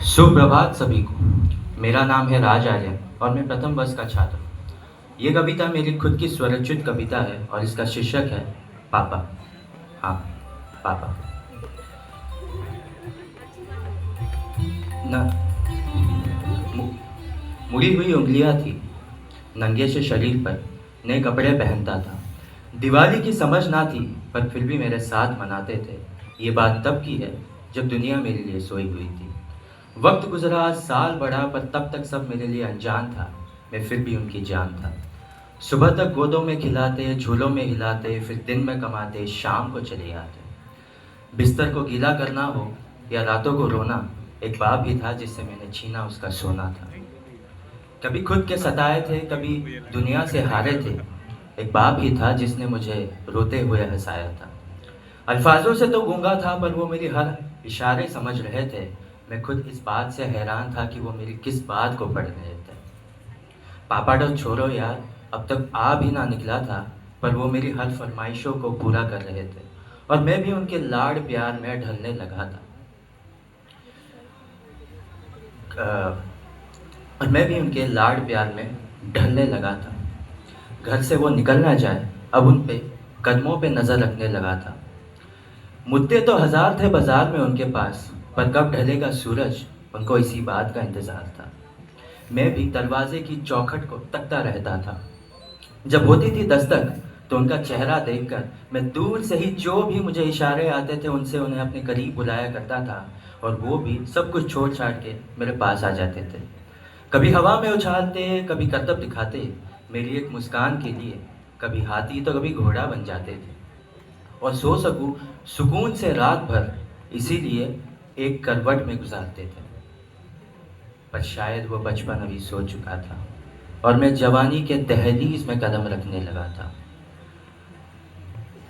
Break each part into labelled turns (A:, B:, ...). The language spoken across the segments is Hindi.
A: सुप्रभात सभी को। मेरा नाम है राज आर्य और मैं प्रथम वर्ष का छात्र हूँ। ये कविता मेरी खुद की स्वरचित कविता है और इसका शीर्षक है पापा। हाँ, पापा। न मु- मुड़ी हुई उंगलियां थी, नंगे से शरीर पर नए कपड़े पहनता था। दिवाली की समझ ना थी, पर फिर भी मेरे साथ मनाते थे। ये बात तब की है जब दुनिया मेरे लिए सोई हुई थी। वक्त गुजरा, साल बढ़ा, पर तब तक सब मेरे लिए अनजान था। मैं फिर भी उनकी जान था। सुबह तक गोदों में खिलाते, झूलों में हिलाते, फिर दिन में कमाते, शाम को चले आते। बिस्तर को गीला करना हो या रातों को रोना, एक बाप ही था जिससे मैंने छीना उसका सोना था। कभी खुद के सताए थे, कभी दुनिया से हारे थे। एक बाप ही था जिसने मुझे रोते हुए हंसाया था। अल्फाजों से तो गूंगा था, पर वो मेरी हर इशारे समझ रहे थे। मैं खुद इस बात से हैरान था कि वो मेरी किस बात को पढ़ रहे थे। पापा तो छोड़ो यार, अब तक आ भी ना निकला था, पर वो मेरी हर फरमाइशों को पूरा कर रहे थे और मैं भी उनके लाड़ प्यार में ढलने लगा था। अ, और मैं भी उनके लाड़ प्यार में ढलने लगा था। घर से वो निकल ना जाए, अब उन पे कदमों पे नज़र रखने लगा था। मुद्दे तो हजार थे बाजार में उनके पास, पर कब ढलेगा सूरज, उनको इसी बात का इंतजार था। मैं भी दरवाजे की चौखट को तकता रहता था। जब होती थी दस्तक, तो उनका चेहरा देखकर मैं दूर से ही जो भी मुझे इशारे आते थे उनसे उन्हें अपने करीब बुलाया करता था, और वो भी सब कुछ छोड़ छाड़ के मेरे पास आ जाते थे। कभी हवा में उछालते, कभी करतब दिखाते मेरी एक मुस्कान के लिए। कभी हाथी तो कभी घोड़ा बन जाते थे, और सो सकूं सुकून से रात भर, इसीलिए एक करवट में गुजारते थे। पर शायद वो बचपन अभी सो चुका था और मैं जवानी के दहलीज में कदम रखने लगा था।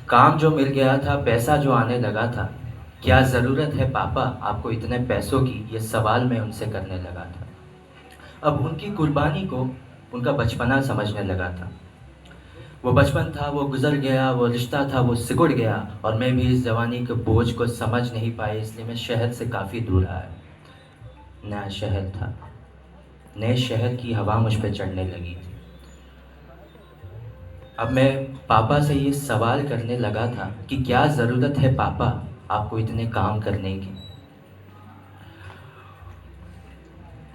A: काम जो मिल गया था, पैसा जो आने लगा था। क्या ज़रूरत है पापा आपको इतने पैसों की, ये सवाल मैं उनसे करने लगा था। अब उनकी कुर्बानी को उनका बचपना समझने लगा था। वो बचपन था, वो गुजर गया, वो रिश्ता था, वो सिकुड़ गया, और मैं भी इस जवानी के बोझ को समझ नहीं पाई, इसलिए मैं शहर से काफ़ी दूर आया। नया शहर था, नए शहर की हवा मुझ पे चढ़ने लगी थी। अब मैं पापा से ये सवाल करने लगा था कि क्या ज़रूरत है पापा आपको इतने काम करने की।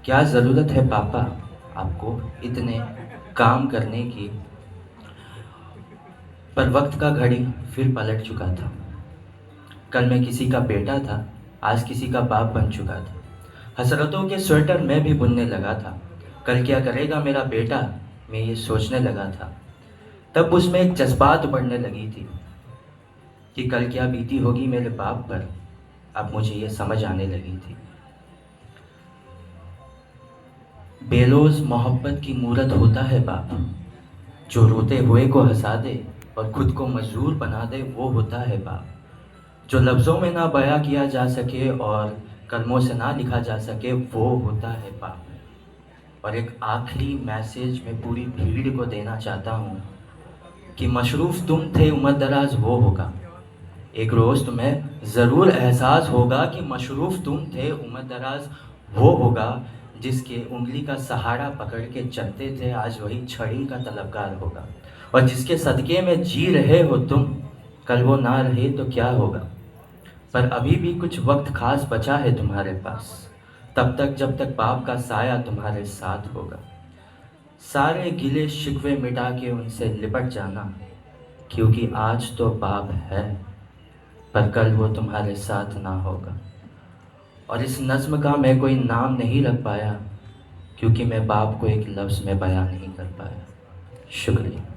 A: क्या ज़रूरत है पापा आपको इतने काम करने की। पर वक्त का घड़ी फिर पलट चुका था। कल मैं किसी का बेटा था, आज किसी का बाप बन चुका था। हसरतों के स्वेटर मैं भी बुनने लगा था। कल क्या करेगा मेरा बेटा, मैं ये सोचने लगा था। तब उसमें एक जज्बात बढ़ने लगी थी कि कल क्या बीती होगी मेरे बाप पर। अब मुझे ये समझ आने लगी थी। बेलोज मोहब्बत की मूरत होता है बाप, जो रोते हुए को हंसा दे और खुद को मजबूर बना दे, वो होता है बाप। जो लफ्ज़ों में ना बयां किया जा सके और कलमों से ना लिखा जा सके, वो होता है बाप। और एक आखिरी मैसेज मैं पूरी भीड़ को देना चाहता हूँ कि मशरूफ़ तुम थे, उम्र दराज वो होगा। एक रोज़ तुम्हें ज़रूर एहसास होगा कि मशरूफ़ तुम थे, उम्र दराज वो होगा। जिसके उंगली का सहारा पकड़ के चलते थे, आज वही छड़ी का तलबगार होगा। और जिसके सदक़े में जी रहे हो तुम, कल वो ना रहे तो क्या होगा। पर अभी भी कुछ वक्त खास बचा है तुम्हारे पास, तब तक जब तक बाप का साया तुम्हारे साथ होगा। सारे गिले शिकवे मिटा के उनसे लिपट जाना, क्योंकि आज तो बाप है, पर कल वो तुम्हारे साथ ना होगा। और इस नज़्म का मैं कोई नाम नहीं रख पाया, क्योंकि मैं बाप को एक लफ्ज़ में बयां नहीं कर पाया। शुक्रिया।